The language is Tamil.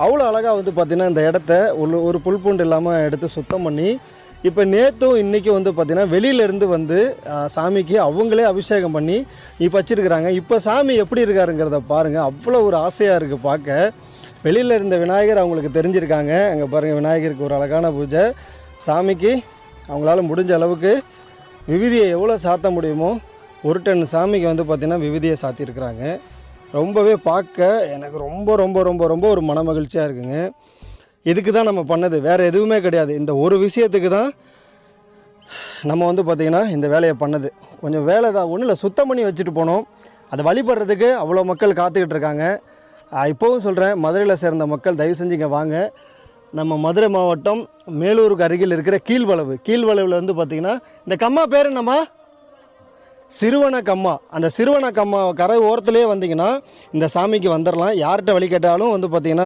அவ்வளோ அழகாக வந்து பார்த்திங்கன்னா இந்த இடத்த ஒரு புல் பூண்டு இல்லாமல் எடுத்து சுத்தம் பண்ணி இப்போ நேற்றும் இன்றைக்கி வந்து பார்த்திங்கன்னா வெளியிலேருந்து வந்து சாமிக்கு அவங்களே அபிஷேகம் பண்ணி இப்போ வச்சுருக்குறாங்க. இப்போ சாமி எப்படி இருக்காருங்கிறத பாருங்கள். அவ்வளோ ஒரு ஆசையாக இருக்குது பார்க்க. வெளியில் இருந்த விநாயகர் அவங்களுக்கு தெரிஞ்சிருக்காங்க. அங்கே பாருங்கள், விநாயகருக்கு ஒரு அழகான பூஜை. சாமிக்கு அவங்களால முடிஞ்ச அளவுக்கு விபூதியை எவ்வளோ சாத்த முடியுமோ 1 டன் சாமிக்கு வந்து பார்த்திங்கன்னா விபூதியை சாத்தியிருக்கிறாங்க. ரொம்பவே பார்க்க எனக்கு ரொம்ப ரொம்ப ரொம்ப ரொம்ப ஒரு மன மகிழ்ச்சியாக இருக்குங்க. இதுக்கு தான் நம்ம பண்ணது, வேறு எதுவுமே கிடையாது. இந்த ஒரு விஷயத்துக்கு தான் நம்ம வந்து பார்த்திங்கன்னா இந்த வேலையை பண்ணது. கொஞ்சம் வேலை தான், ஒன்றும் இல்லை, சுத்தம் பண்ணி வச்சுட்டு போனோம். அதை வழிபடுறதுக்கு அவ்வளோ மக்கள் காத்துக்கிட்டு இருக்காங்க. இப்போவும் சொல்கிறேன், மதுரையில் சேர்ந்த மக்கள் தயவு செஞ்சு இங்கே வாங்க. நம்ம மதுரை மாவட்டம் மேலூருக்கு அருகில் இருக்கிற கீழ்வளவில் வந்து பார்த்திங்கன்னா இந்த கம்மா பேர் என்னம்மா? சிறுவன கம்மா. அந்த சிறுவன கம்மா கரை ஓரத்துலேயே வந்தீங்கன்னா இந்த சாமிக்கு வந்துடலாம். யார்கிட்ட வழி கேட்டாலும் வந்து பார்த்திங்கன்னா